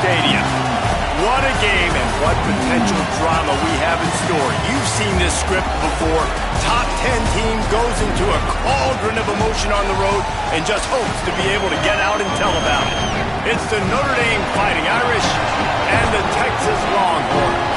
Stadium. What a game and what potential drama we have in store. You've seen this script before. Top 10 team goes into a cauldron of emotion on the road and just hopes to be able to get out and tell about it. It's the Notre Dame Fighting Irish and the Texas Longhorns.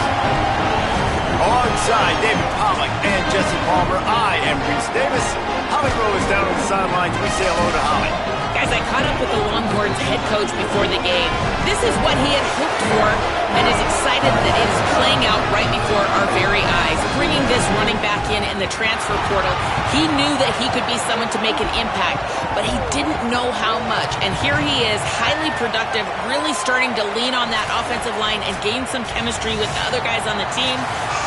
Alongside David Pollack and Jesse Palmer, I am Reese Davis. Holly Rowe is down on the sidelines. We say hello to Holly. Guys, I caught up with the Longhorns head coach before the game. This is what he had hoped for and is excited that it is playing out right before our very eyes. Bringing this running back in the transfer portal, he knew that he could be someone to make an impact, but he didn't know how much. And here he is, highly productive, really starting to lean on that offensive line and gain some chemistry with the other guys on the team.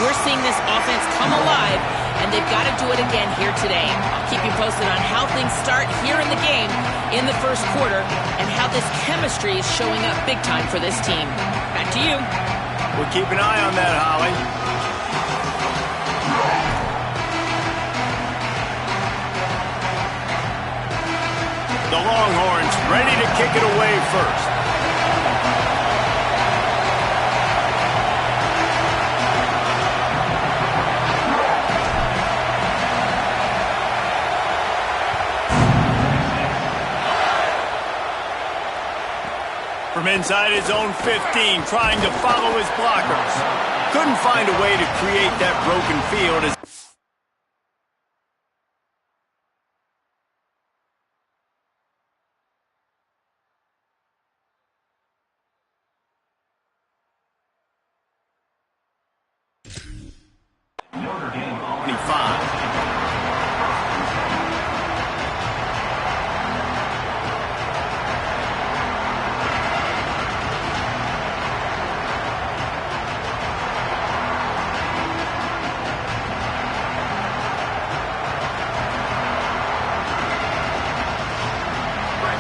We're seeing this offense come alive, and they've got to do it again here today. I'll keep you posted on how things start here in the game in the first quarter and how this chemistry is showing up big time for this team. Back to you. We'll keep an eye on that, Holly. The Longhorns ready to kick it away first. From inside his own 15, trying to follow his blockers. Couldn't find a way to create that broken field as Notre Dame 25.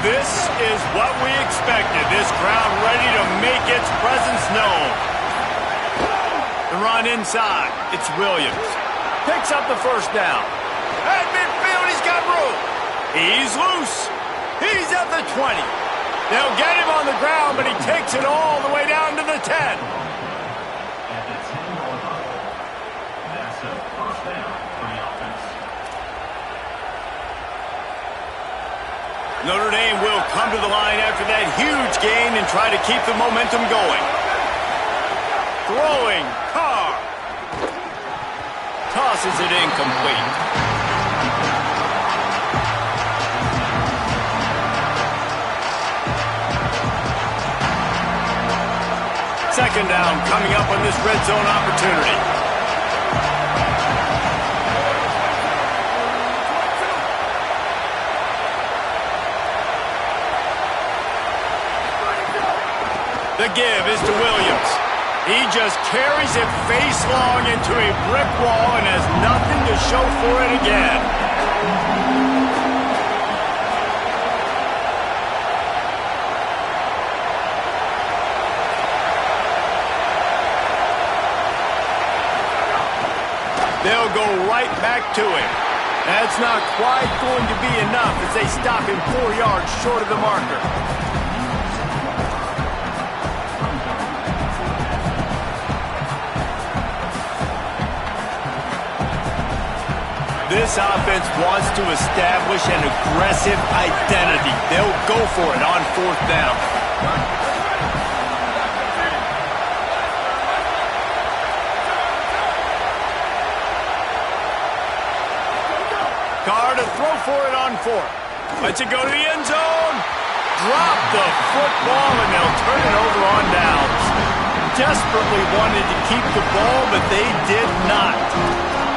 This is what we expected. This crowd ready to make its presence known. The run inside. It's Williams. Picks up the first down. At midfield, he's got room. He's loose. He's at the 20. They'll get him on the ground, but he takes it all the way down to the 10. At the 10-yard line. That's a first down for the offense. Notre Dame will come to the line after that huge gain and try to keep the momentum going. Throwing, Carr. Tosses it incomplete. Second down coming up on this red zone opportunity. The give is to Williams. He just carries it face long into a brick wall and has nothing to show for it again. They'll go right back to him. That's not quite going to be enough as they stop him 4 yards short of the marker. This offense wants to establish an aggressive identity. They'll go for it on fourth down. Carr to throw for it on fourth. Lets it go to the end zone. Drop the football, and they'll turn it over on downs. Desperately wanted to keep the ball, but they did not.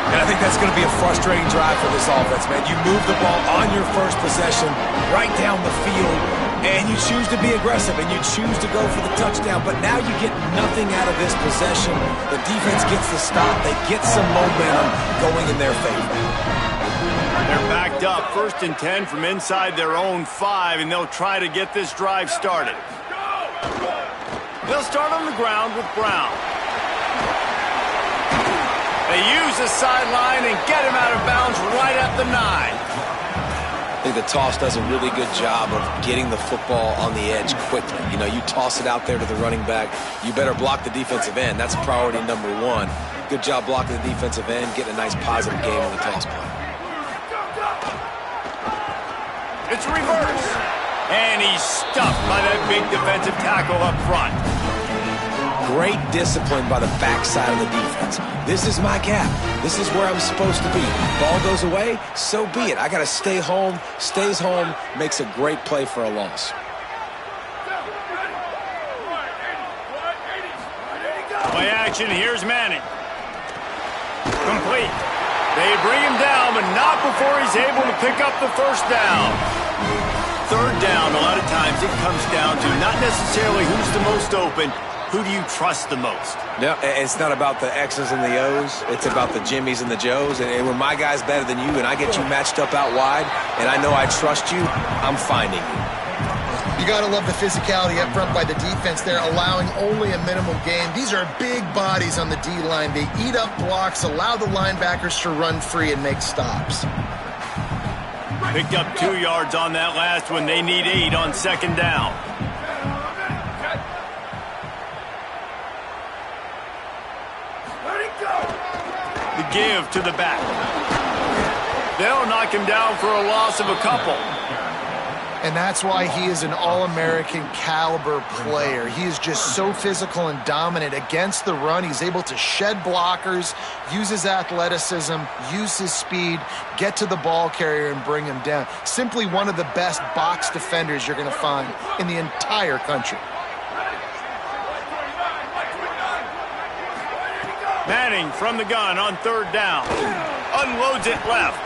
And I think that's going to be a frustrating drive for this offense, man. You move the ball on your first possession right down the field, and you choose to be aggressive, and you choose to go for the touchdown. But now you get nothing out of this possession. The defense gets the stop. They get some momentum going in their favor. They're backed up, 1st and 10 from inside their own 5, and they'll try to get this drive started. They'll start on the ground with Brown. They use the sideline and get him out of bounds right at the 9. I think the toss does a really good job of getting the football on the edge quickly. You know, you toss it out there to the running back, you better block the defensive end. That's priority number one. Good job blocking the defensive end, getting a nice positive game on the toss play. It's reverse. And he's stuffed by that big defensive tackle up front. Great discipline by the backside of the defense. This is my gap. This is where I'm supposed to be. Ball goes away, so be it. I got to stay home. Stays home, makes a great play for a loss. Play action, here's Manning. Complete. They bring him down, but not before he's able to pick up the first down. Third down, a lot of times it comes down to not necessarily who's the most open, who do you trust the most? No, it's not about the X's and the O's. It's about the Jimmies and the Joes. And when my guy's better than you and I get you matched up out wide and I know I trust you, I'm finding you. You got to love the physicality up front by the defense there, allowing only a minimum gain. These are big bodies on the D-line. They eat up blocks, allow the linebackers to run free and make stops. Picked up 2 yards on that last one. They need 8 on second down. The give to the back. They'll knock him down for a loss of a couple. And that's why he is an All-American caliber player. He is just so physical and dominant against the run. He's able to shed blockers, use his athleticism, use his speed, get to the ball carrier and bring him down. Simply one of the best box defenders you're going to find in the entire country. Manning from the gun on third down. Unloads it left.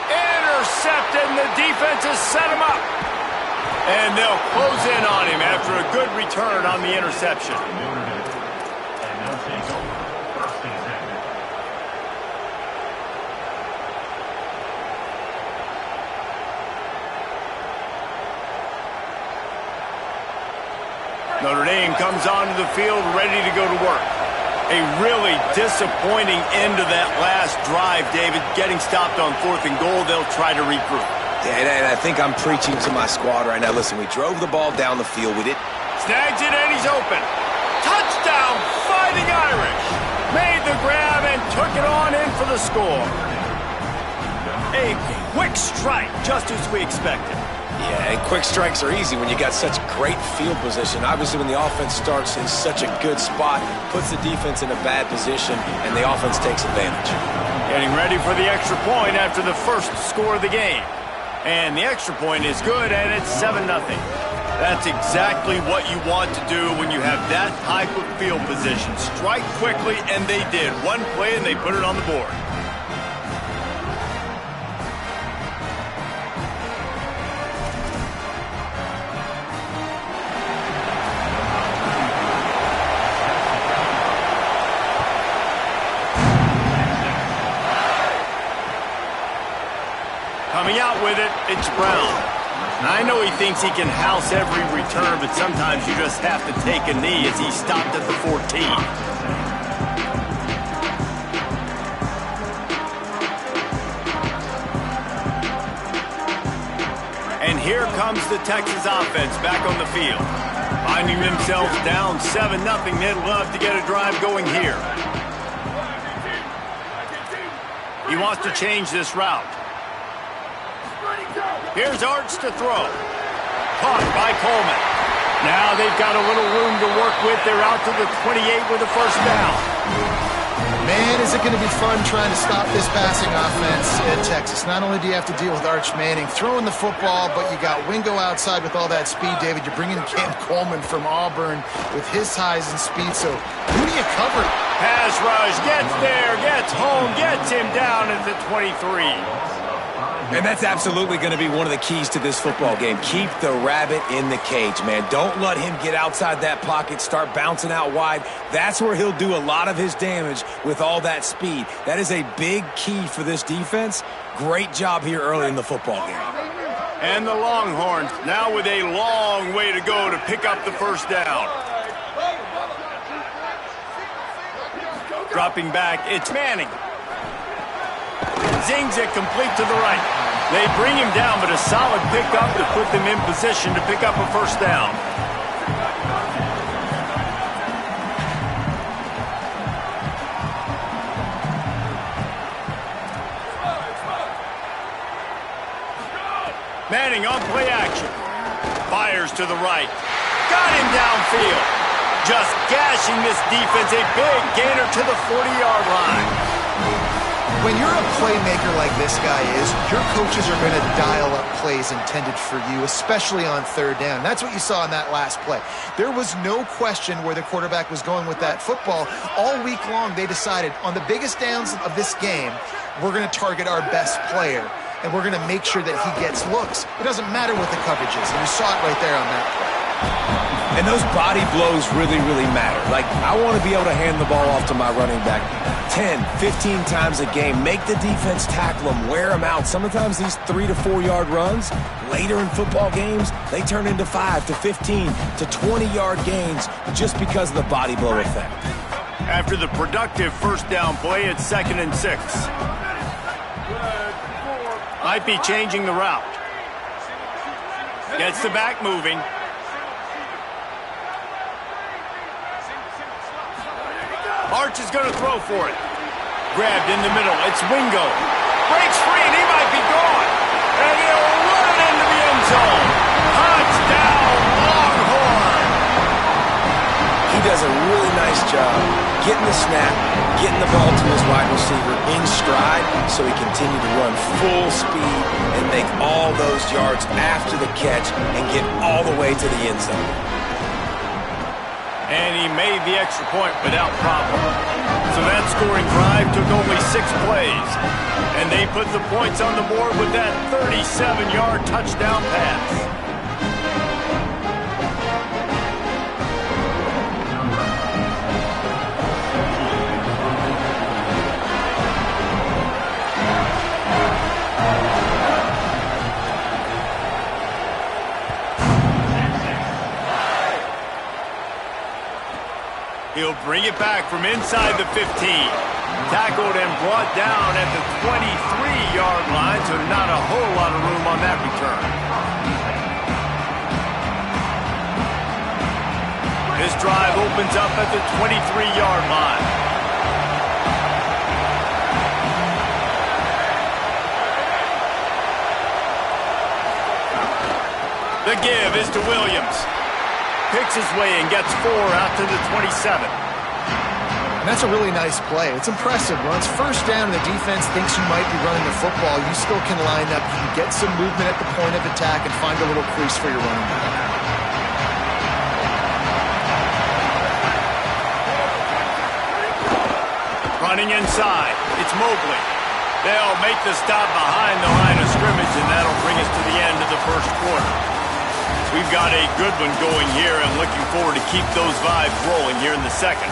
Intercepted, and the defense has set him up. And they'll close in on him after a good return on the interception. And now take over. First and 10. Notre Dame comes onto the field ready to go to work. A really disappointing end to that last drive, David. Getting stopped on 4th and goal, they'll try to regroup. Yeah, and I think I'm preaching to my squad right now. Listen, we drove the ball down the field with it. Snags it and he's open. Touchdown, Fighting Irish. Made the grab and took it on in for the score. A quick strike, just as we expected. Yeah, and quick strikes are easy when you got such great field position. Obviously, when the offense starts in such a good spot, puts the defense in a bad position, and the offense takes advantage. Getting ready for the extra point after the first score of the game. And the extra point is good, and it's 7-0. That's exactly what you want to do when you have that type of field position. Strike quickly, and they did. One play, and they put it on the board. Coming out with it, it's Brown. I know he thinks he can house every return, but sometimes you just have to take a knee as he stopped at the 14. And here comes the Texas offense back on the field. Finding themselves down 7-0, they'd love to get a drive going here. He wants to change this route. Here's Arch to throw. Caught by Coleman. Now they've got a little room to work with. They're out to the 28 with a first down. Man, is it going to be fun trying to stop this passing offense at Texas. Not only do you have to deal with Arch Manning throwing the football, but you got Wingo outside with all that speed, David. You're bringing Cam Coleman from Auburn with his size and speed. So who do you cover? Pass rush, gets there, gets home, gets him down at the 23. And that's absolutely going to be one of the keys to this football game. Keep the rabbit in the cage, man. Don't let him get outside that pocket, start bouncing out wide. That's where he'll do a lot of his damage with all that speed. That is a big key for this defense. Great job here early in the football game. And the Longhorns now with a long way to go to pick up the first down. Dropping back, it's Manning. Zings it complete to the right. They bring him down, but a solid pickup to put them in position to pick up a first down. Manning on play action. Fires to the right. Got him downfield. Just gashing this defense. A big gainer to the 40-yard line. When you're a playmaker like this guy is, your coaches are going to dial up plays intended for you, especially on third down. That's what you saw in that last play. There was no question where the quarterback was going with that football. All week long, they decided on the biggest downs of this game, we're going to target our best player, and we're going to make sure that he gets looks. It doesn't matter what the coverage is, and you saw it right there on that play. And those body blows really, really matter. Like, I want to be able to hand the ball off to my running back 10, 15 times a game. Make the defense tackle them, wear them out. Sometimes these 3 to 4 yard runs, later in football games, they turn into 5 to 15 to 20-yard gains just because of the body blow effect. After the productive first down play, it's 2nd and 6. Might be changing the route. Gets the back moving. Arch is going to throw for it. Grabbed in the middle. It's Wingo. Breaks free, and he might be gone. And he'll run it into the end zone. Touchdown, Longhorn. He does a really nice job getting the snap, getting the ball to his wide receiver in stride so he continued to run full speed and make all those yards after the catch and get all the way to the end zone. And he made the extra point without problem. So that scoring drive took only 6 plays. And they put the points on the board with that 37-yard touchdown pass. He'll bring it back from inside the 15. Tackled and brought down at the 23-yard line, so not a whole lot of room on that return. This drive opens up at the 23-yard line. The give is to Williams. Picks his way and gets 4 out to the 27. And that's a really nice play. It's impressive. When it's first down and the defense thinks you might be running the football, you still can line up. You can get some movement at the point of attack and find a little crease for your running back. Running inside. It's Mobley. They'll make the stop behind the line of scrimmage, and that'll bring us to the end of the first quarter. We've got a good one going here and looking forward to keep those vibes rolling here in the second.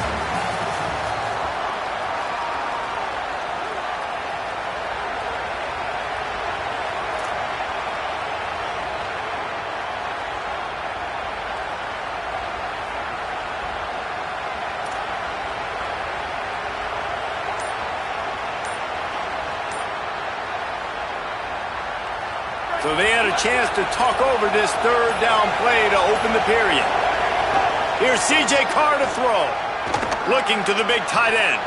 So they had a chance to talk over this third down play to open the period. Here's C.J. Carr to throw. Looking to the big tight end.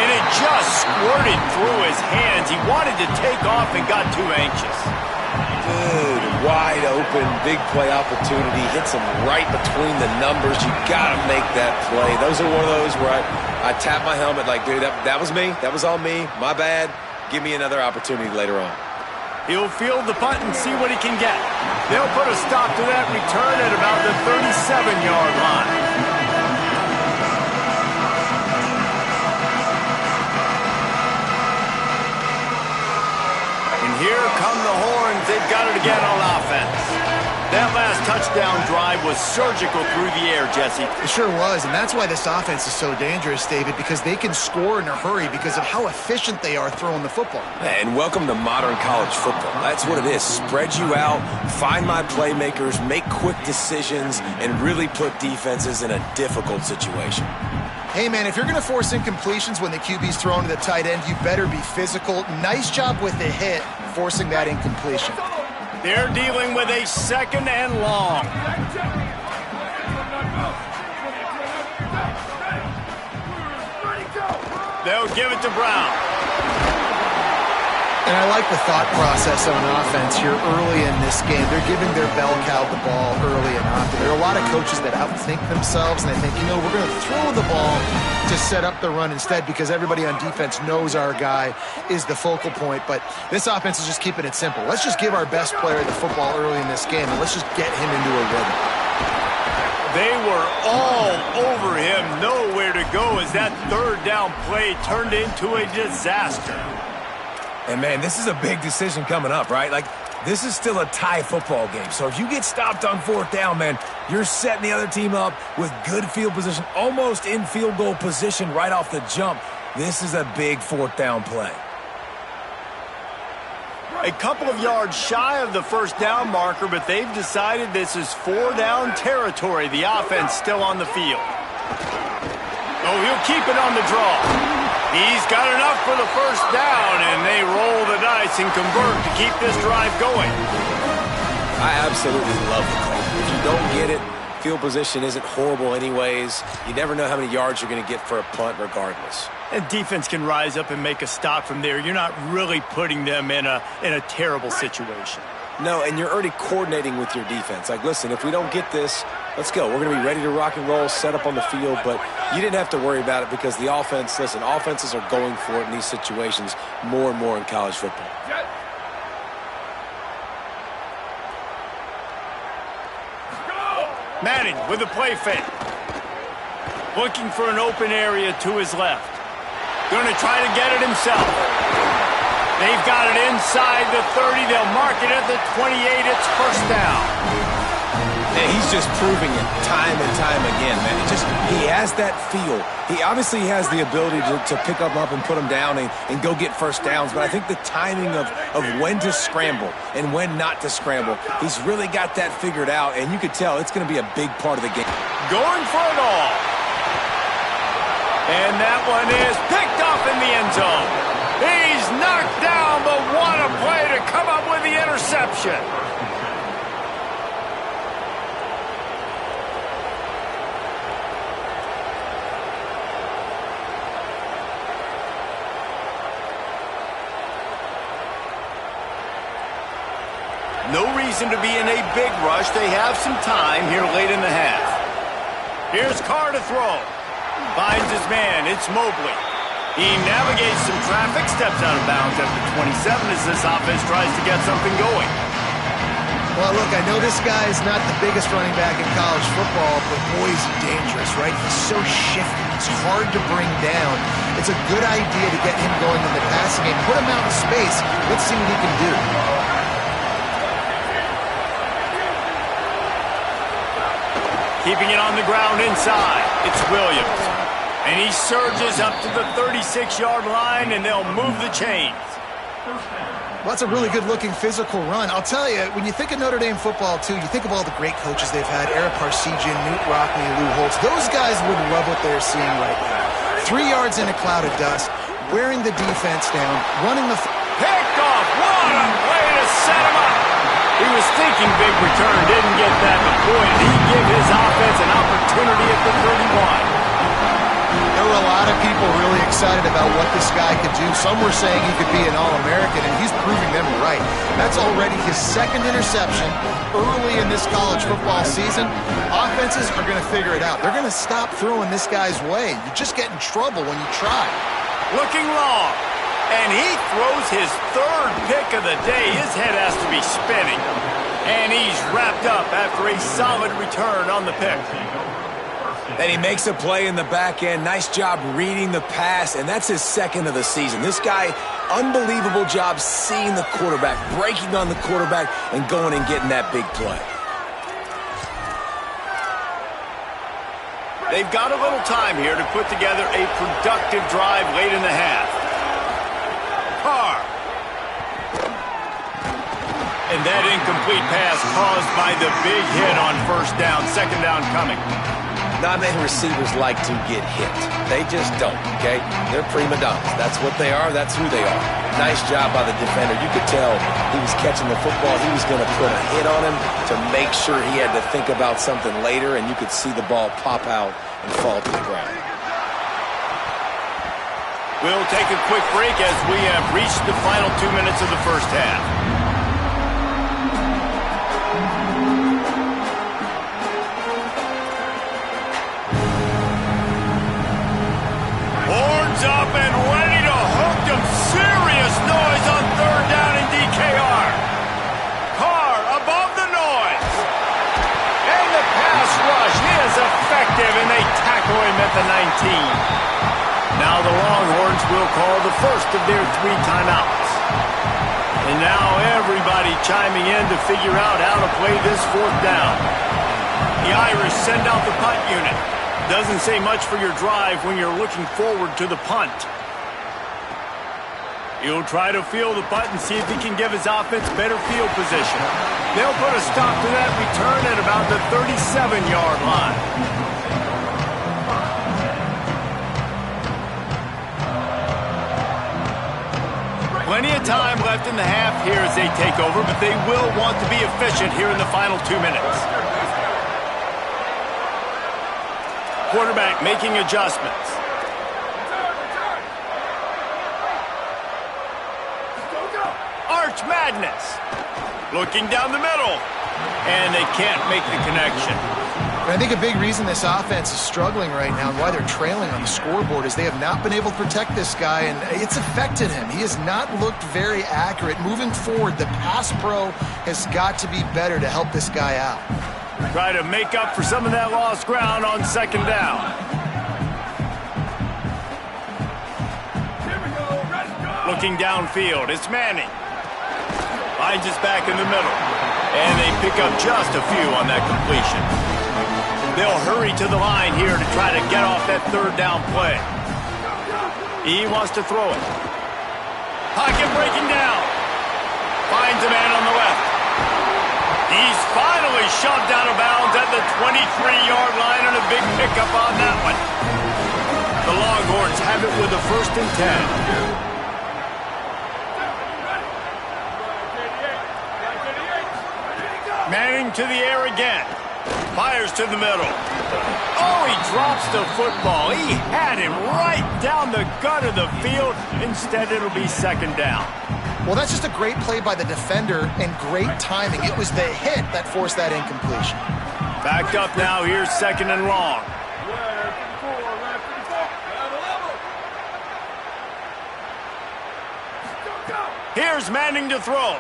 And it just squirted through his hands. He wanted to take off and got too anxious. Dude, wide open, big play opportunity. Hits him right between the numbers. You got to make that play. Those are one of those where I tap my helmet like, dude, that was me. That was all me. My bad. Give me another opportunity later on. He'll field the punt and see what he can get. They'll put a stop to that return at about the 37-yard line. And here come the Horns. They've got it again on offense. That last touchdown drive was surgical through the air, Jesse. It sure was, and that's why this offense is so dangerous, David, because they can score in a hurry because of how efficient they are throwing the football. And welcome to modern college football. That's what it is. Spread you out, find my playmakers, make quick decisions, and really put defenses in a difficult situation. Hey, man, if you're going to force incompletions when the QB's throwing to the tight end, you better be physical. Nice job with the hit, forcing that incompletion. They're dealing with a 2nd and long. They'll give it to Brown. And I like the thought process on offense here early in this game. They're giving their bell cow the ball early and often. There are a lot of coaches that outthink themselves, and they think, you know, we're going to throw the ball to set up the run instead because everybody on defense knows our guy is the focal point. But this offense is just keeping it simple. Let's just give our best player the football early in this game, and let's just get him into a rhythm. They were all over him, nowhere to go as that 3rd down play turned into a disaster. And, man, this is a big decision coming up, right? Like, this is still a tie football game. So if you get stopped on 4th down, man, you're setting the other team up with good field position, almost in field goal position right off the jump. This is a big 4th down play. A couple of yards shy of the 1st down marker, but they've decided this is 4-down territory. The offense still on the field. Oh, he'll keep it on the draw. He's got enough for the 1st down, and they roll the dice and convert to keep this drive going. I absolutely love the call. If you don't get it, field position isn't horrible anyways. You never know how many yards you're going to get for a punt regardless. And defense can rise up and make a stop from there. You're not really putting them in a terrible situation. No, and you're already coordinating with your defense. Like, listen, if we don't get this, let's go. We're going to be ready to rock and roll, set up on the field, but you didn't have to worry about it because the offense, listen, offenses are going for it in these situations more and more in college football. Manning with a play fake. Looking for an open area to his left. Going to try to get it himself. They've got it inside the 30. They'll mark it at the 28. It's 1st down. And he's just proving it time and time again, man. He has that feel. He obviously has the ability to pick them up and put them down and go get 1st downs, but I think the timing of when to scramble and when not to scramble, he's really got that figured out, and you could tell it's going to be a big part of the game. Going for it all. And that one is picked off in the end zone. He's knocked down, but what a play to come up with the interception. No reason to be in a big rush. They have some time here late in the half. Here's Carr to throw. Finds his man. It's Mobley. He navigates some traffic, steps out of bounds at the 27 as this offense tries to get something going. Well, look, I know this guy is not the biggest running back in college football, but boy, is he dangerous, right? He's so shifty. He's hard to bring down. It's a good idea to get him going in the passing game. Put him out in space. Let's see what he can do. Keeping it on the ground inside. It's Williams. And he surges up to the 36-yard line, and they'll move the chains. Well, that's a really good-looking physical run. I'll tell you, when you think of Notre Dame football, too, you think of all the great coaches they've had, Eric Parsegian, Newt Rockne, Lou Holtz. Those guys would love what they're seeing right now. 3 yards in a cloud of dust, wearing the defense down, running the... Picked off! What a play to set him up! He was thinking big return, didn't get that, but boy, did he give his offense an opportunity at the 31. There were a lot of people really excited about what this guy could do. Some were saying he could be an All-American, and he's proving them right. That's already his 2nd interception early in this college football season. Offenses are going to figure it out. They're going to stop throwing this guy's way. You just get in trouble when you try. Looking long, and he throws his 3rd pick of the day. His head has to be spinning, and he's wrapped up after a solid return on the pick. And he makes a play in the back end. Nice job reading the pass, and that's his 2nd of the season. This guy, unbelievable job seeing the quarterback, breaking on the quarterback, and going and getting that big play. They've got a little time here to put together a productive drive late in the half. Carr. And that incomplete pass caused by the big hit on first down. Second down coming. Not many receivers like to get hit. They just don't, okay? They're prima donnas. That's what they are. That's who they are. Nice job by the defender. You could tell he was catching the football. He was going to put a hit on him to make sure he had to think about something later, and you could see the ball pop out and fall to the ground. We'll take a quick break as we have reached the final 2 minutes of the first half. Horns up and ready to hook them. Serious noise on third down in DKR. Carr above the noise. And the pass rush is effective, and they tackle him at the 19. Now the Longhorns will call the first of their 3 timeouts. And now everybody chiming in to figure out how to play this fourth down. The Irish send out the punt unit. Doesn't say much for your drive when you're looking forward to the punt. He'll try to field the punt and see if he can give his offense better field position. They'll put a stop to that return at about the 37-yard line. Plenty of time left in the half here as they take over, but they will want to be efficient here in the final 2 minutes. Quarterback making adjustments. Arch Madness. Looking down the middle. And they can't make the connection. I think a big reason this offense is struggling right now and why they're trailing on the scoreboard is they have not been able to protect this guy, and it's affected him. He has not looked very accurate. Moving forward, the pass pro has got to be better to help this guy out. Try to make up for some of that lost ground on second down. Looking downfield, it's Manning. Finds his back in the middle. And they pick up just a few on that completion. They'll hurry to the line here to try to get off that third down play. He wants to throw it. Pocket breaking down. Finds a man on the left. He's finally shoved out of bounds at the 23-yard line and a big pickup on that one. The Longhorns have it with a 1st and 10. Manning to the air again. Fires to the middle. Oh, he drops the football. He had him right down the gut of the field. Instead, it'll be second down. Well, that's just a great play by the defender and great timing. It was the hit that forced that incompletion. Backed up now. Here's second and long. Here's Manning to throw.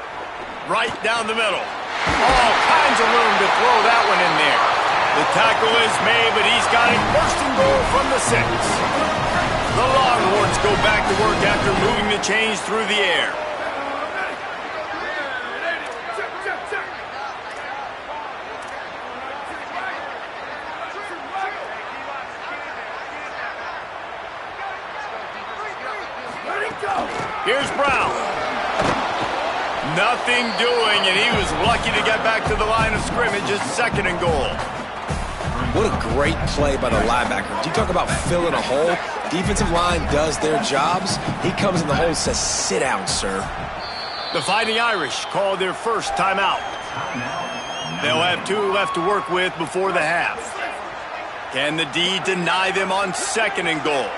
Right down the middle. All kinds of room to throw that one in there. The tackle is made, but he's got it 1st and goal from the 6. The Longhorns go back to work after moving the chains through the air. Here's Brown. Nothing doing, and he was lucky to get back to the line of scrimmage. It's 2nd and goal. What a great play by the linebacker. You talk about filling a hole. Defensive line does their jobs. He comes in the hole and says, sit down, sir. The Fighting Irish call their first timeout. They'll have 2 left to work with before the half. Can the D deny them on 2nd and goal?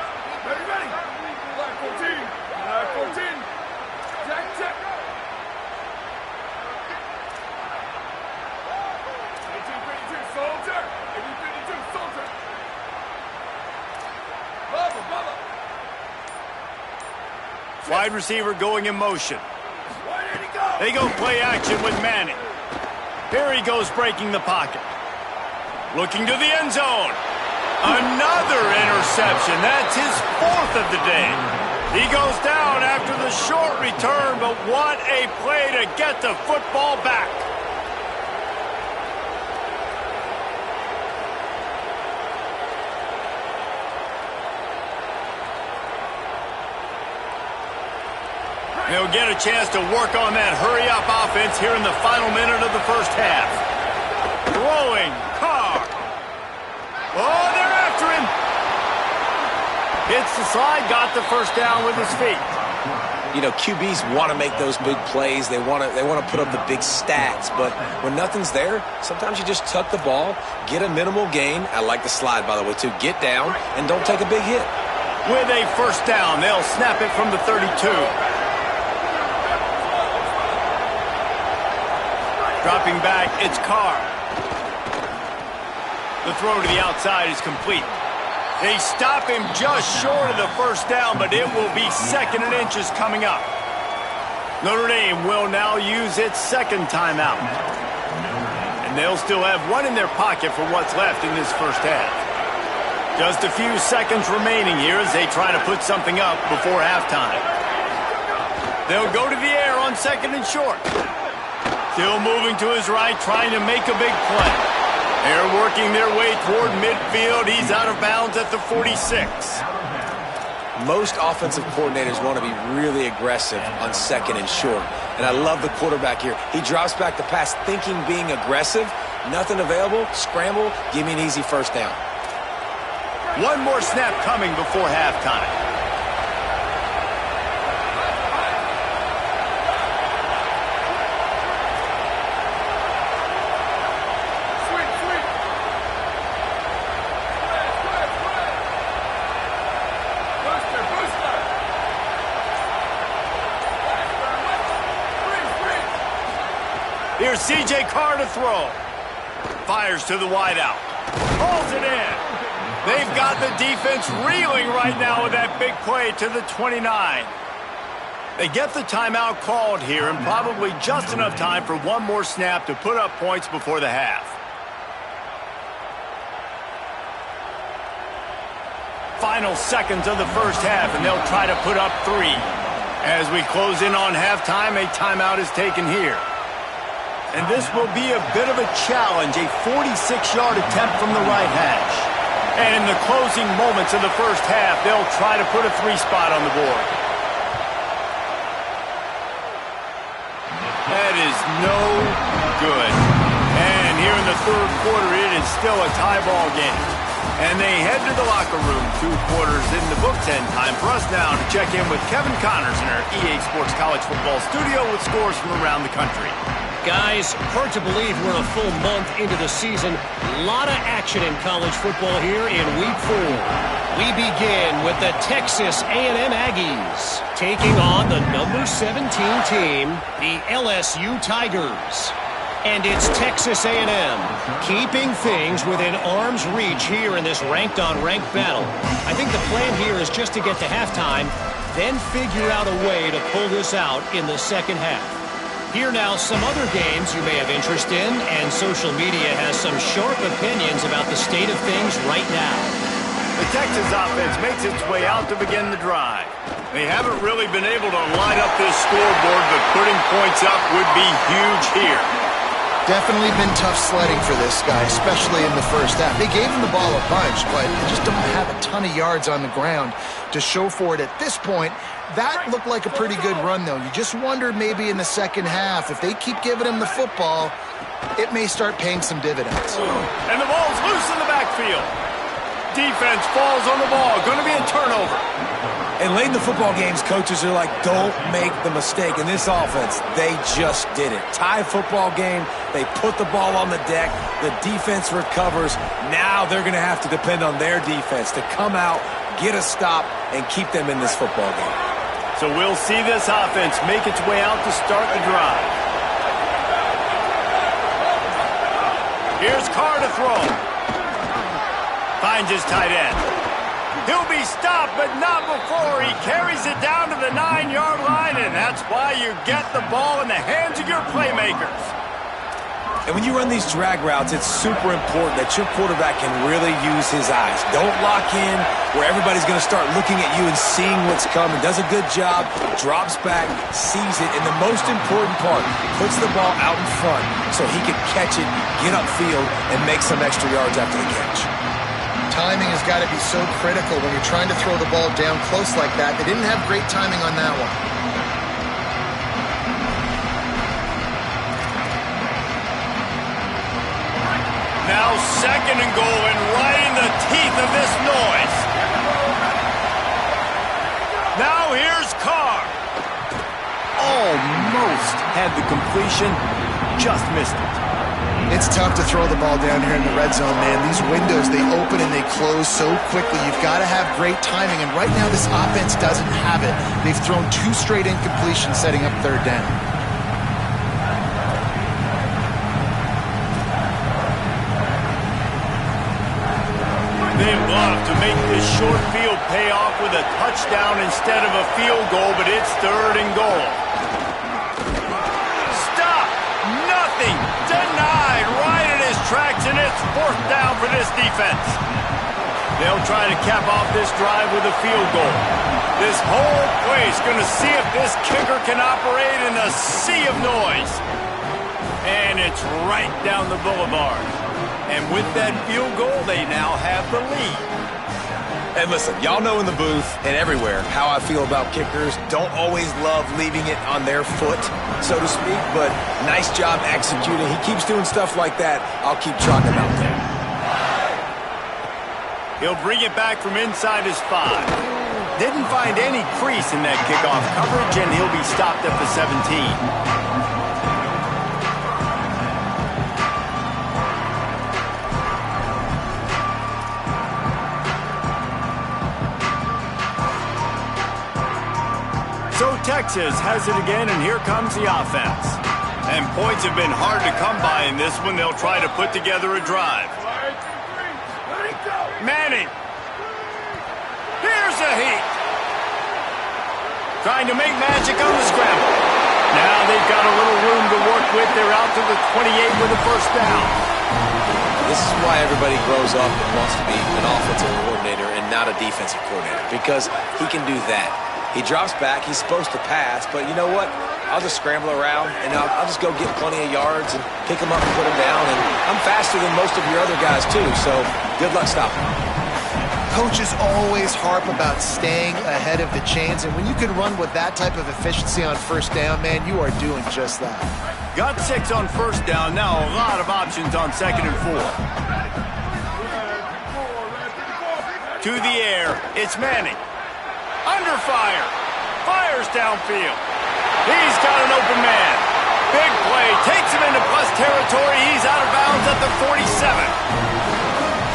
Wide receiver going in motion. They go play action with Manning. Here he goes breaking the pocket. Looking to the end zone. Another interception. That's his 4th of the day. He goes down after the short return, but what a play to get the football back. They'll get a chance to work on that hurry-up offense here in the final minute of the first half. Throwing, Carr. Oh, they're after him. Hits the slide, got the first down with his feet. You know, QBs want to make those big plays. They want to put up the big stats. But when nothing's there, sometimes you just tuck the ball, get a minimal gain. I like the slide, by the way, too. Get down and don't take a big hit. With a first down, they'll snap it from the 32. Dropping back, it's Carr. The throw to the outside is complete. They stop him just short of the first down, but it will be 2nd and inches coming up. Notre Dame will now use its second timeout. And they'll still have one in their pocket for what's left in this first half. Just a few seconds remaining here as they try to put something up before halftime. They'll go to the air on 2nd and short. Still moving to his right, trying to make a big play. They're working their way toward midfield. He's out of bounds at the 46. Most offensive coordinators want to be really aggressive on 2nd and short. And I love the quarterback here. He drops back the pass thinking being aggressive. Nothing available. Scramble. Give me an easy first down. One more snap coming before halftime. Here's C.J. Carr to throw. Fires to the wideout. Pulls it in. They've got the defense reeling right now with that big play to the 29. They get the timeout called here and probably just enough time for one more snap to put up points before the half. Final seconds of the first half, and they'll try to put up 3. As we close in on halftime, a timeout is taken here. And this will be a bit of a challenge, a 46-yard attempt from the right hash. And in the closing moments of the first half, they'll try to put a 3 spot on the board. That is no good. And here in the third quarter, it is still a tie ball game. And they head to the locker room, 2 quarters in the books, and time for us now to check in with Kevin Connors in our EA Sports College Football studio with scores from around the country. Guys, hard to believe we're a full month into the season. A lot of action in college football here in Week 4. We begin with the Texas A&M Aggies taking on the number 17 team, the LSU Tigers. And it's Texas A&M keeping things within arm's reach here in this ranked-on-ranked battle. I think the plan here is just to get to halftime, then figure out a way to pull this out in the second half. Here now, some other games you may have interest in, and social media has some sharp opinions about the state of things right now. The Texas offense makes its way out to begin the drive. They haven't really been able to line up this scoreboard, but putting points up would be huge here. Definitely been tough sledding for this guy, especially in the first half. They gave him the ball a bunch, but they just don't have a ton of yards on the ground to show for it at this point. That looked like a pretty good run, though. You just wondered maybe in the second half, if they keep giving him the football, it may start paying some dividends. And the ball's loose in the backfield. Defense falls on the ball. Going to be a turnover. And late in the football games, coaches are like, don't make the mistake. In this offense, they just did it. Tie football game, they put the ball on the deck, the defense recovers. Now they're going to have to depend on their defense to come out, get a stop, and keep them in this football game. So we'll see this offense make its way out to start the drive. Here's Carr to throw. Finds his tight end. He'll be stopped, but not before he carries it down to the 9-yard line, and that's why you get the ball in the hands of your playmakers. And when you run these drag routes, it's super important that your quarterback can really use his eyes. Don't lock in where everybody's going to start looking at you and seeing what's coming. Does a good job, drops back, sees it, and the most important part, puts the ball out in front so he can catch it, get upfield, and make some extra yards after the catch. Timing has got to be so critical when you're trying to throw the ball down close like that. They didn't have great timing on that one. Now 2nd and goal, and right in the teeth of this noise. Now here's Carr. Almost had the completion, just missed it. It's tough to throw the ball down here in the red zone, man. These windows, they open and they close so quickly. You've got to have great timing, and right now this offense doesn't have it. They've thrown 2 straight incompletions setting up 3rd down. They love to make this short field pay off with a touchdown instead of a field goal, but it's 3rd and goal. Stop! Nothing! Denied right in his tracks, and it's 4th down for this defense. They'll try to cap off this drive with a field goal. This whole place going to see if this kicker can operate in a sea of noise. And it's right down the boulevard. And with that field goal, they now have the lead. And listen, y'all know in the booth and everywhere how I feel about kickers. Don't always love leaving it on their foot, so to speak, but nice job executing. He keeps doing stuff like that. I'll keep chalking out there. He'll bring it back from inside his 5. Didn't find any crease in that kickoff coverage, and he'll be stopped at the 17. So Texas has it again, and here comes the offense. And points have been hard to come by in this one. They'll try to put together a drive. Manning. Here's a heat. Trying to make magic on the scramble. Now they've got a little room to work with. They're out to the 28 with a 1st down. This is why everybody grows up and wants to be an offensive coordinator and not a defensive coordinator, because he can do that. He drops back. He's supposed to pass, but you know what? I'll just scramble around, and I'll just go get plenty of yards and pick him up and put him down. And I'm faster than most of your other guys, too, so good luck stopping him. Coaches always harp about staying ahead of the chains, and when you can run with that type of efficiency on 1st down, man, you are doing just that. Got 6 on 1st down. Now a lot of options on 2nd and 4. To the air. It's Manning. Under fire. Fires downfield. He's got an open man. Big play. Takes him into plus territory. He's out of bounds at the 47.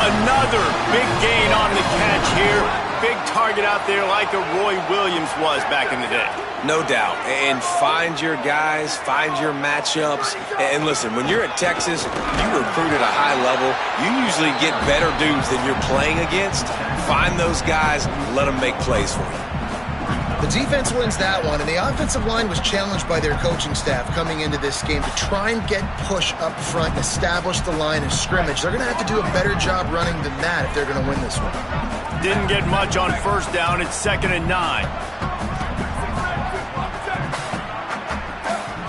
Another big gain on the catch here. Big target out there like a Roy Williams was back in the day. No doubt. And find your guys, find your matchups. And listen, when you're at Texas, you recruit at a high level. You usually get better dudes than you're playing against. Find those guys, let them make plays for you. The defense wins that one, and the offensive line was challenged by their coaching staff coming into this game to try and get push up front and establish the line of scrimmage. They're going to have to do a better job running than that if they're going to win this one. Didn't get much on 1st down. It's 2nd and 9.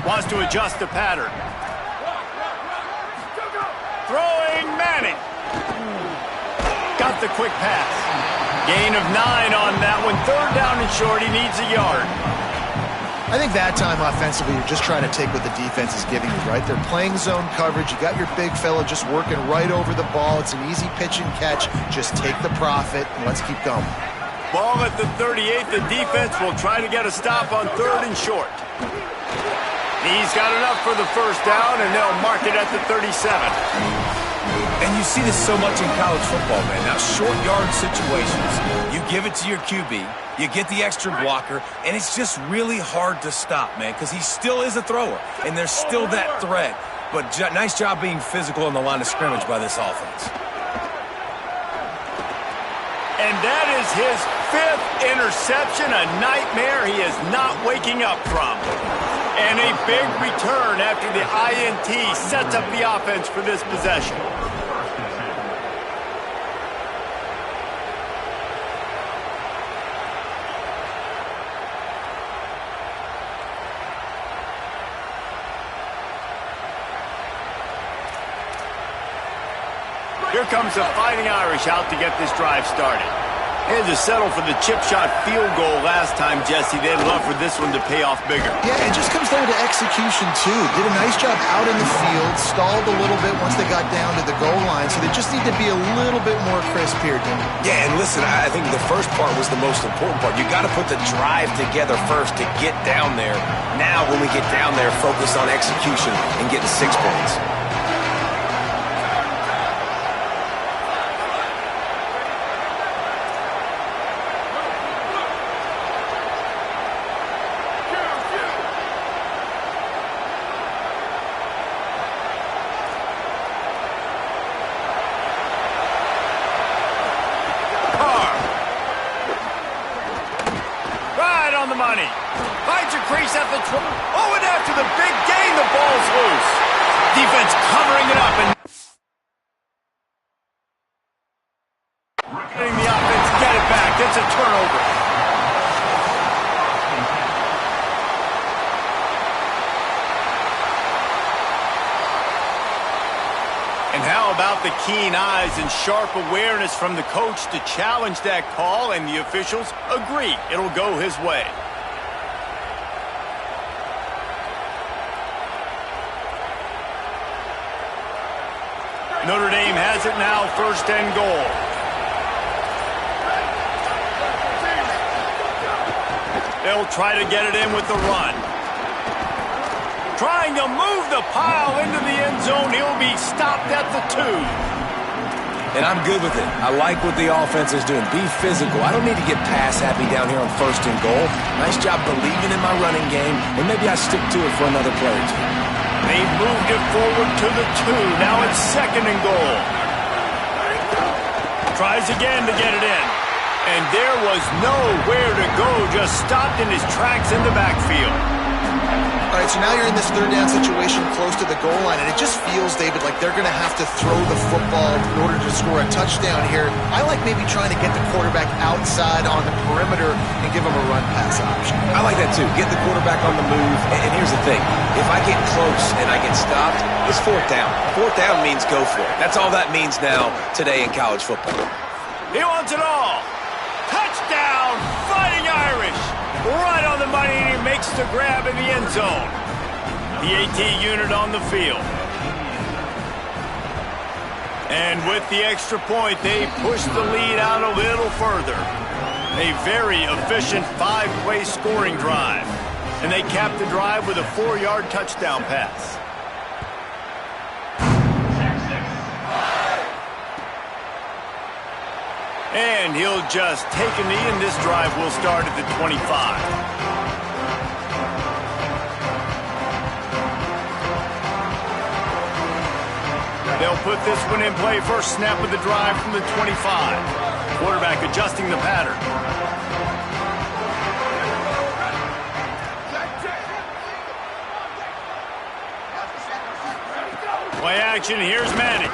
Wants to adjust the pattern. Throwing Manning. Got the quick pass. Gain of 9 on that one. 3rd down and short. He needs a yard. I think that time offensively, you're just trying to take what the defense is giving you, right? They're playing zone coverage. You got your big fella just working right over the ball. It's an easy pitch and catch. Just take the profit and let's keep going. Ball at the 38. The defense will try to get a stop on 3rd and short. He's got enough for the 1st down, and they'll mark it at the 37. And you see this so much in college football, man. Now, short yard situations, you give it to your QB, you get the extra blocker, and it's just really hard to stop, man, because he still is a thrower, and there's still that threat. But nice job being physical on the line of scrimmage by this offense. And that is his 5th interception, a nightmare he is not waking up from. And a big return after the INT sets up the offense for this possession. Here comes the Fighting Irish out to get this drive started. They had to settle for the chip shot field goal last time, Jesse. They'd love for this one to pay off bigger. Yeah, it just comes down to execution, too. Did a nice job out in the field, stalled a little bit once they got down to the goal line, so they just need to be a little bit more crisp here, Tim. Yeah, and listen, I think the first part was the most important part. You got to put the drive together first to get down there. Now, when we get down there, focus on execution and getting 6 points. Oh, and after the big gain, the ball's loose. Defense covering it up and letting the offense get it back. It's a turnover. And how about the keen eyes and sharp awareness from the coach to challenge that call, and the officials agree it'll go his way. Notre Dame has it now, 1st and goal. They'll try to get it in with the run. Trying to move the pile into the end zone. He'll be stopped at the 2. And I'm good with it. I like what the offense is doing. Be physical. I don't need to get pass happy down here on 1st and goal. Nice job believing in my running game, and maybe I stick to it for another play or 2. They moved it forward to the 2. Now it's 2nd and goal. Tries again to get it in. And there was nowhere to go. Just stopped in his tracks in the backfield. All right, so now you're in this 3rd down situation close to the goal line, and it just feels, David, like they're going to have to throw the football in order to score a touchdown here. I like maybe trying to get the quarterback outside on the perimeter and give him a run-pass option. I like that, too. Get the quarterback on the move. And here's the thing. If I get close and I get stopped, it's 4th down. 4th down means go for it. That's all that means now today in college football. He wants it all. Touchdown, Fighting Irish. Right on the money, and he makes the grab in the end zone. The AT unit on the field. And with the extra point, they push the lead out a little further. A very efficient 5-play scoring drive. And they cap the drive with a 4-yard touchdown pass. And he'll just take a knee, and this drive will start at the 25. They'll put this one in play. First snap of the drive from the 25. Quarterback adjusting the pattern. Play action. Here's Manning.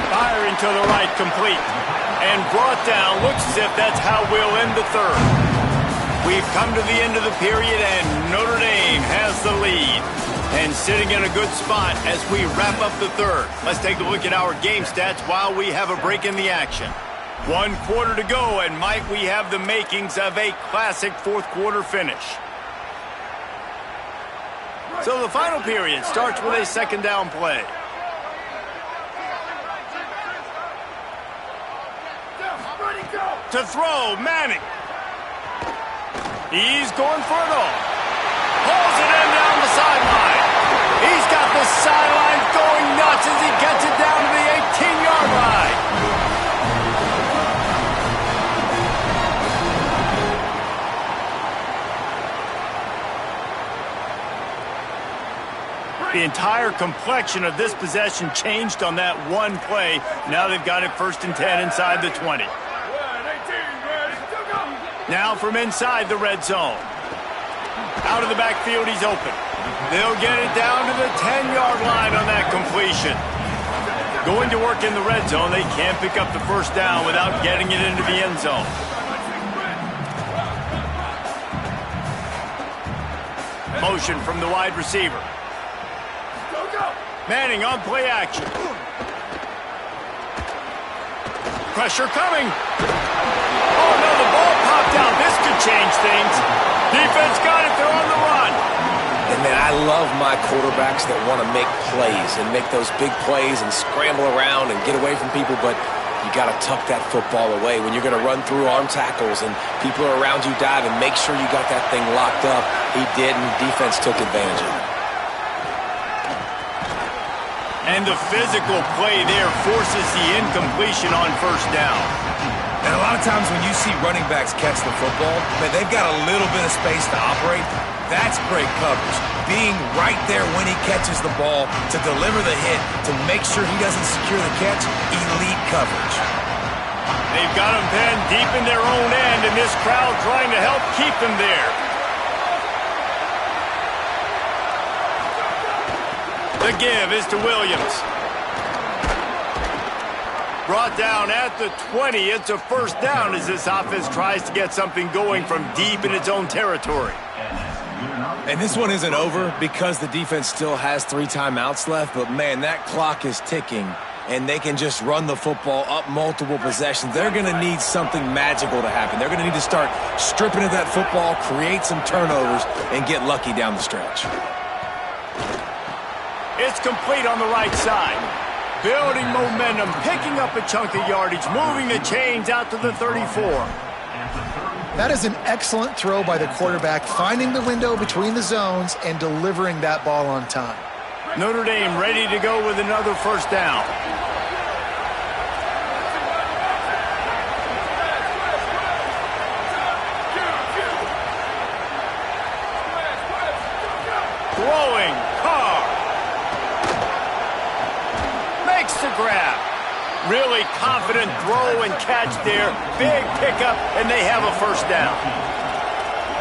Firing to the right, complete. And brought down. Looks as if that's how we'll end the 3rd. We've come to the end of the period, and Notre Dame has the lead. And sitting in a good spot as we wrap up the 3rd. Let's take a look at our game stats while we have a break in the action. 1 quarter to go, and might we have the makings of a classic 4th quarter finish. So the final period starts with a 2nd down play. To throw, Manning. He's going for it all. Pulls it in down the sideline. He's got the sideline going nuts as he gets it down to the 18-yard line. The entire complexion of this possession changed on that one play. Now they've got it 1st and 10 inside the 20. Now from inside the red zone. Out of the backfield, he's open. They'll get it down to the 10-yard line on that completion. Going to work in the red zone, they can't pick up the 1st down without getting it into the end zone. Motion from the wide receiver. Manning on play action. Pressure coming. Oh, no, the ball popped out. This could change things. Defense got it. They're on the run. And, man, I love my quarterbacks that want to make plays and make those big plays and scramble around and get away from people, but you got to tuck that football away. When you're going to run through arm tackles and people are around you diving, make sure you got that thing locked up. He did, and defense took advantage of it. And the physical play there forces the incompletion on first down. And a lot of times when you see running backs catch the football, man, they've got a little bit of space to operate. That's great coverage. Being right there when he catches the ball to deliver the hit, to make sure he doesn't secure the catch, elite coverage. They've got him pinned deep in their own end, and this crowd trying to help keep them there. The give is to Williams. Brought down at the 20. It's a first down as this offense tries to get something going from deep in its own territory. And this one isn't over because the defense still has 3 timeouts left, but, man, that clock is ticking, and they can just run the football up multiple possessions. They're going to need something magical to happen. They're going to need to start stripping at that football, create some turnovers, and get lucky down the stretch. It's complete on the right side. Building momentum, picking up a chunk of yardage, moving the chains out to the 34. That is an excellent throw by the quarterback, finding the window between the zones and delivering that ball on time. Notre Dame ready to go with another first down. Throwing, Carr. Makes the grab. Really confident throw and catch there. Big pickup, and they have a first down.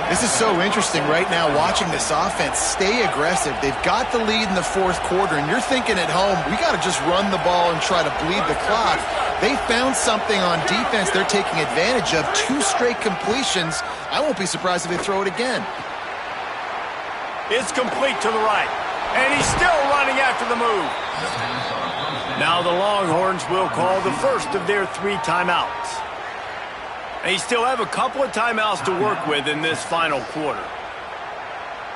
This is so interesting right now, watching this offense stay aggressive. They've got the lead in the fourth quarter, and you're thinking at home, we got to just run the ball and try to bleed the clock. They found something on defense they're taking advantage of. 2 straight completions. I won't be surprised if they throw it again. It's complete to the right, and he's still running after the move. Now the Longhorns will call the first of their 3 timeouts. They still have a couple of timeouts to work with in this final quarter.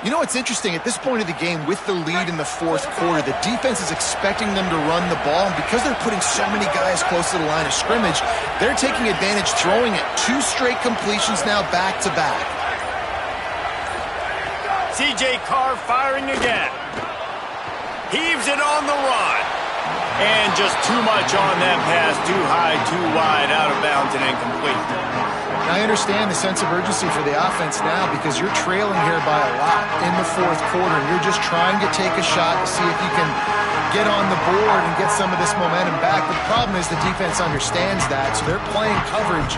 You know what's interesting? At this point of the game, with the lead in the fourth quarter, the defense is expecting them to run the ball. And because they're putting so many guys close to the line of scrimmage, they're taking advantage, throwing it. 2 straight completions now back-to-back. C.J. Carr firing again. Heaves it on the run. And just too much on that pass. Too high, too wide, out of bounds and incomplete. I understand the sense of urgency for the offense now because you're trailing here by a lot in the fourth quarter. And you're just trying to take a shot to see if you can get on the board and get some of this momentum back. But the problem is the defense understands that. So they're playing coverage,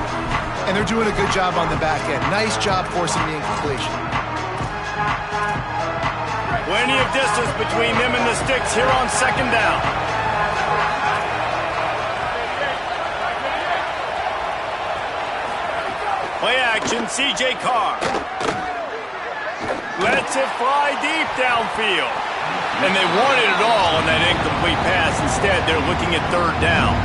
and they're doing a good job on the back end. Nice job forcing the incompletion. Plenty of distance between them and the sticks here on second down. Play action, C.J. Carr. Lets it fly deep downfield. And they wanted it all on that incomplete pass. Instead, they're looking at third down.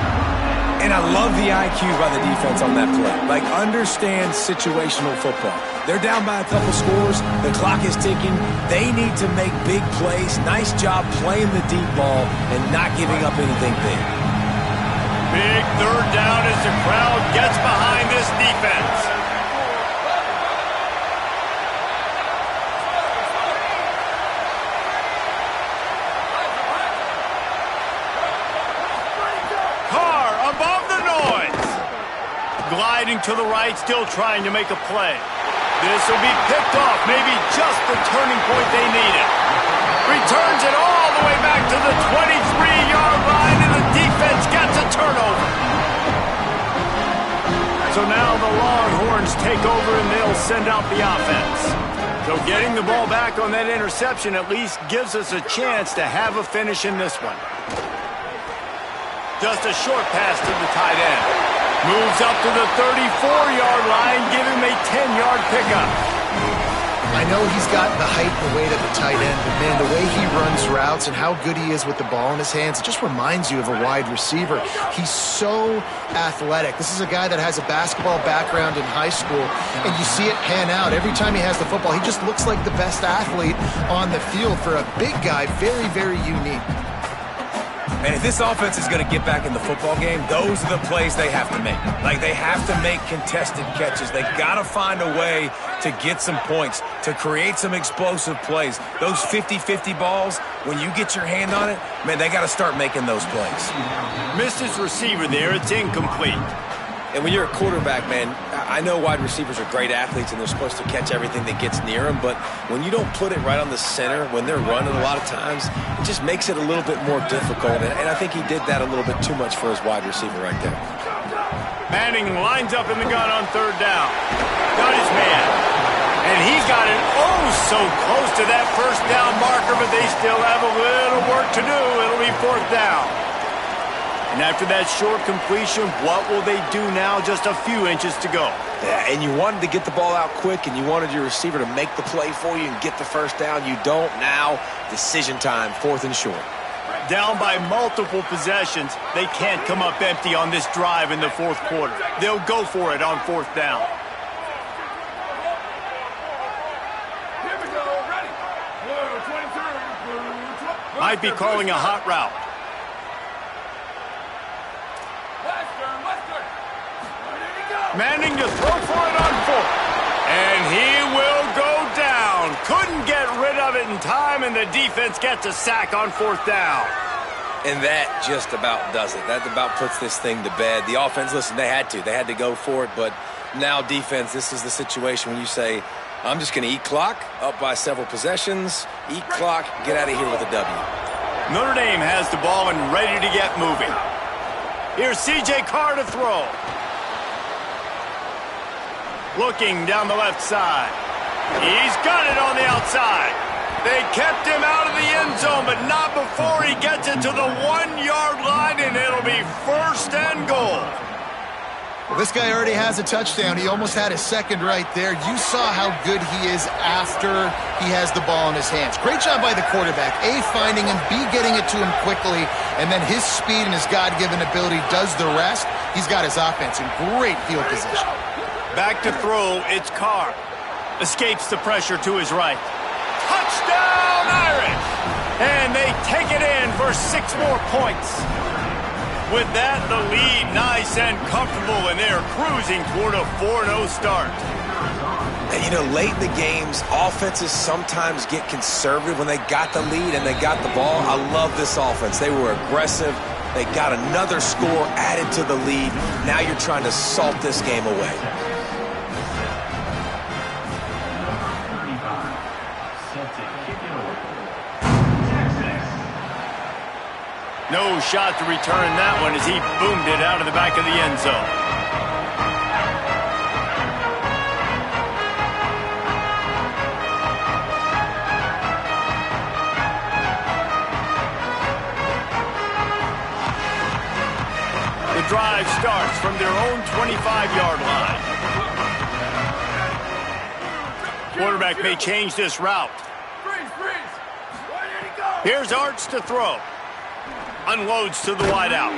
And I love the IQ by the defense on that play. Like, understand situational football. They're down by a couple scores. The clock is ticking. They need to make big plays. Nice job playing the deep ball and not giving up anything big. Big third down as the crowd gets behind this defense. Gliding to the right, still trying to make a play. This will be picked off, maybe just the turning point they needed. Returns it all the way back to the 23-yard line, and the defense gets a turnover. So now the Longhorns take over, and they'll send out the offense. So getting the ball back on that interception at least gives us a chance to have a finish in this one. Just a short pass to the tight end. Moves up to the 34-yard line, give him a 10-yard pickup. I know he's got the height and the weight of a tight end, but man, the way he runs routes and how good he is with the ball in his hands, it just reminds you of a wide receiver. He's so athletic. This is a guy that has a basketball background in high school, and you see it pan out. Every time he has the football, he just looks like the best athlete on the field. For a big guy, very, very unique. And if this offense is going to get back in the football game, those are the plays they have to make. Like, they have to make contested catches. They got to find a way to get some points, to create some explosive plays. Those 50-50 balls, when you get your hand on it, man, they got to start making those plays. Missed his receiver there. It's incomplete. And when you're a quarterback, man, I know wide receivers are great athletes and they're supposed to catch everything that gets near them, but when you don't put it right on the center, when they're running a lot of times, it just makes it a little bit more difficult. And I think he did that a little bit too much for his wide receiver right there. Manning lines up in the gun on third down. Got his man. And he got it so close to that first down marker, but they still have a little work to do. It'll be fourth down. And after that short completion, what will they do now? Just a few inches to go. Yeah, and you wanted to get the ball out quick, and you wanted your receiver to make the play for you and get the first down. You don't now. Decision time, fourth and short. Down by multiple possessions. They can't come up empty on this drive in the fourth quarter. They'll go for it on fourth down. Here we go, ready. Might be calling a hot route. Manning to throw for it on fourth. And he will go down. Couldn't get rid of it in time, and the defense gets a sack on fourth down. And that just about does it. That about puts this thing to bed. The offense, listen, they had to go for it, but now defense, this is the situation when you say, I'm just going to eat clock, up by several possessions, eat clock, get out of here with a W. Notre Dame has the ball and ready to get moving. Here's C.J. Carr to throw. Looking down the left side. He's got it on the outside. They kept him out of the end zone, but not before he gets it to the 1-yard line, and it'll be first and goal. Well, this guy already has a touchdown. He almost had his second right there. You saw how good he is after he has the ball in his hands. Great job by the quarterback. A, finding him, B, getting it to him quickly, and then his speed and his God-given ability does the rest. He's got his offense in great field position. Back to throw, it's Carr. Escapes the pressure to his right. Touchdown, Irish! And they take it in for 6 more points. With that, the lead nice and comfortable, and they're cruising toward a 4-0 start. And, you know, late in the games, offenses sometimes get conservative when they got the lead and they got the ball. I love this offense. They were aggressive. They got another score added to the lead. Now you're trying to salt this game away. No shot to return that one as he boomed it out of the back of the end zone. The drive starts from their own 25-yard line. Quarterback may change this route. Here's Arts to throw. Unloads to the wideout.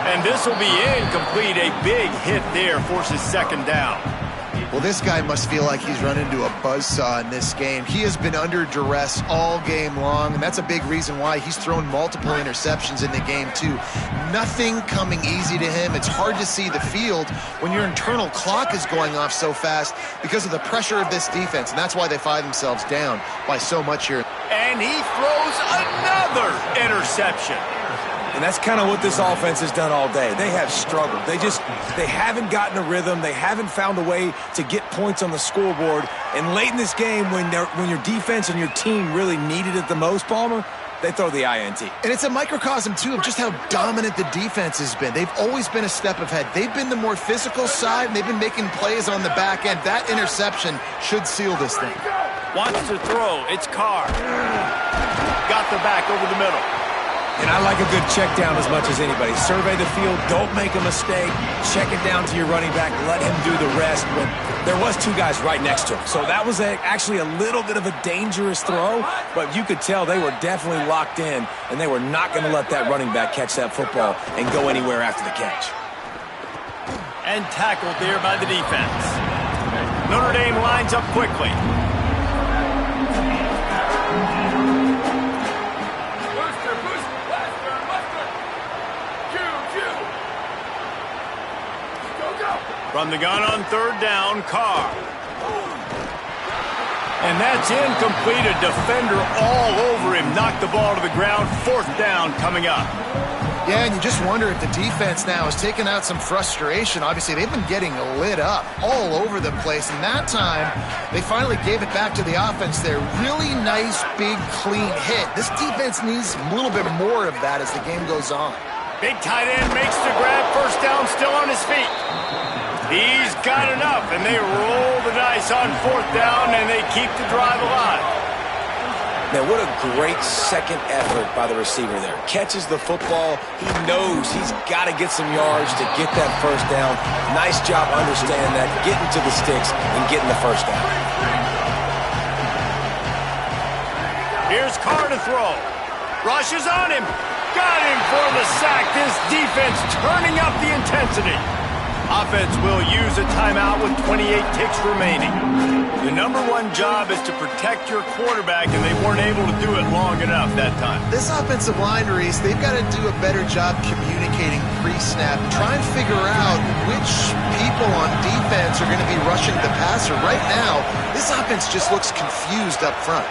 And this will be incomplete. A big hit there forces second down. Well, this guy must feel like he's run into a buzzsaw in this game. He has been under duress all game long, and that's a big reason why he's thrown multiple interceptions in the game, too. Nothing coming easy to him. It's hard to see the field when your internal clock is going off so fast because of the pressure of this defense, and that's why they find themselves down by so much here. And he throws another interception. And that's kind of what this offense has done all day. They have struggled. They haven't gotten a rhythm. They haven't found a way to get points on the scoreboard. And late in this game, when your defense and your team really needed it the most, Palmer, they throw the INT. And it's a microcosm, too, of just how dominant the defense has been. They've always been a step ahead. They've been the more physical side, and they've been making plays on the back end. That interception should seal this thing. Wants to throw. It's Carr. Got the back over the middle. And I like a good check down as much as anybody. Survey the field, don't make a mistake, check it down to your running back, let him do the rest. But there was two guys right next to him. So that was actually a little bit of a dangerous throw, but you could tell they were definitely locked in, and they were not going to let that running back catch that football and go anywhere after the catch. And tackled there by the defense. Notre Dame lines up quickly. From the gun on third down, Carr. And that's incomplete. A defender all over him. Knocked the ball to the ground. Fourth down coming up. Yeah, and you just wonder if the defense now has taken out some frustration. Obviously, they've been getting lit up all over the place. And that time, they finally gave it back to the offense there. Really nice, big, clean hit. This defense needs a little bit more of that as the game goes on. Big tight end makes the grab. First down, still on his feet. He's got enough, and they roll the dice on fourth down, and they keep the drive alive. Man, what a great second effort by the receiver there. Catches the football. He knows he's got to get some yards to get that first down. Nice job understanding that, getting to the sticks and getting the first down. Here's Carr to throw. Rush is on him. Got him for the sack. This defense turning up the intensity. Offense will use a timeout with 28 ticks remaining. The number one job is to protect your quarterback, and they weren't able to do it long enough that time. This offensive line, Reese, they've got to do a better job communicating pre-snap. Try and figure out which people on defense are going to be rushing the passer. Right now, this offense just looks confused up front.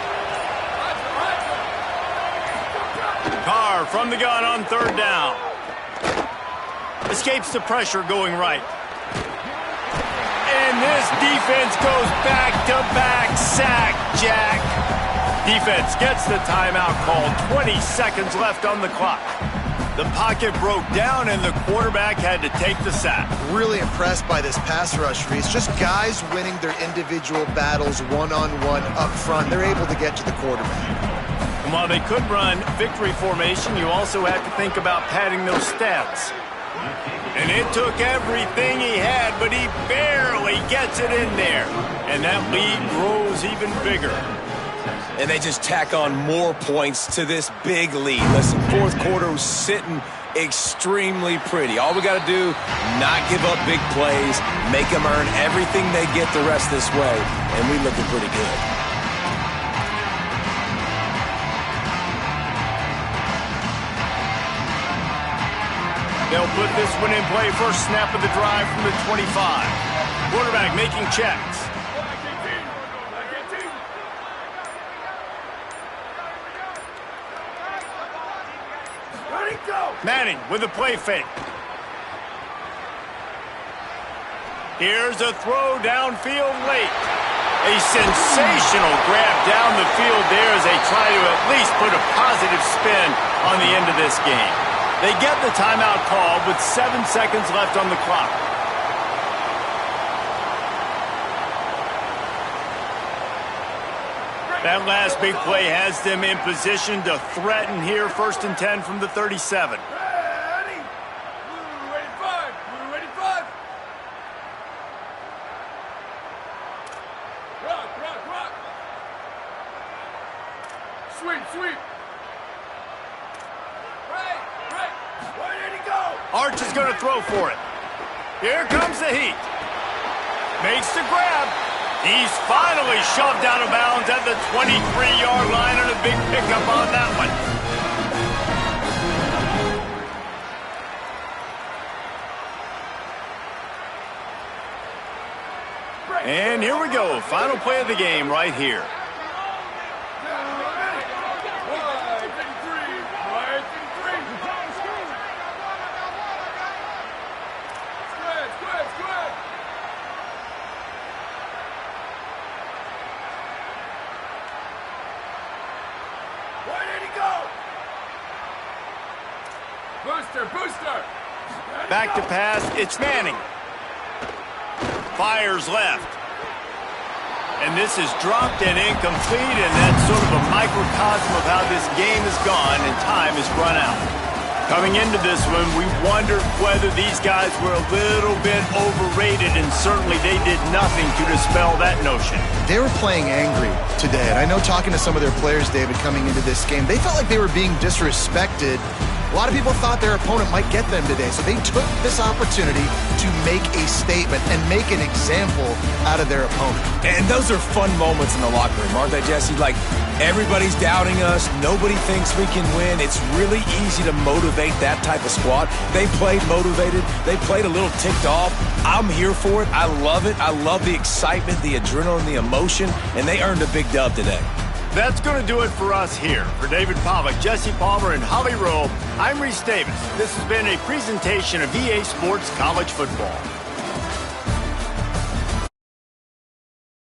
Carr from the gun on third down. Escapes the pressure going right. And this defense goes back-to-back sack, Jack. Defense gets the timeout called. 20 seconds left on the clock. The pocket broke down, and the quarterback had to take the sack. Really impressed by this pass rush, Reese. Just guys winning their individual battles one-on-one up front. They're able to get to the quarterback. And while they could run victory formation, you also have to think about padding those stats. And it took everything he had, but he barely gets it in there. And that lead grows even bigger. And they just tack on more points to this big lead. Listen, fourth quarter was sitting extremely pretty. All we got to do, not give up big plays, make them earn everything they get the rest this way, and we looking pretty good. They'll put this one in play. First snap of the drive from the 25. Quarterback making checks. Manning with a play fake. Here's a throw downfield late. A sensational grab down the field there as they try to at least put a positive spin on the end of this game. They get the timeout called with 7 seconds left on the clock. That last big play has them in position to threaten here. First and 10 from the 37. Ready? Blue 85. Blue 85. Rock, rock, rock. Sweep, sweep. Right. Where did he go? Arch is going to throw for it. Here comes the heat. Makes the grab. He's finally shoved out of bounds at the 23-yard line, and a big pickup on that one. And here we go. Final play of the game right here. Booster! Back to pass, it's Manning. Fires left. And this is dropped and incomplete, and that's sort of a microcosm of how this game has gone, and time has run out. Coming into this one, we wondered whether these guys were a little bit overrated, and certainly they did nothing to dispel that notion. They were playing angry today, and I know talking to some of their players, David, coming into this game, they felt like they were being disrespected. A lot of people thought their opponent might get them today, so they took this opportunity to make a statement and make an example out of their opponent. And those are fun moments in the locker room, aren't they, Jesse? Like, everybody's doubting us. Nobody thinks we can win. It's really easy to motivate that type of squad. They played motivated. They played a little ticked off. I'm here for it. I love it. I love the excitement, the adrenaline, the emotion, and they earned a big dub today. That's going to do it for us here. For David Pollack, Jesse Palmer, and Holly Rowe, I'm Reese Davis. This has been a presentation of EA Sports College Football.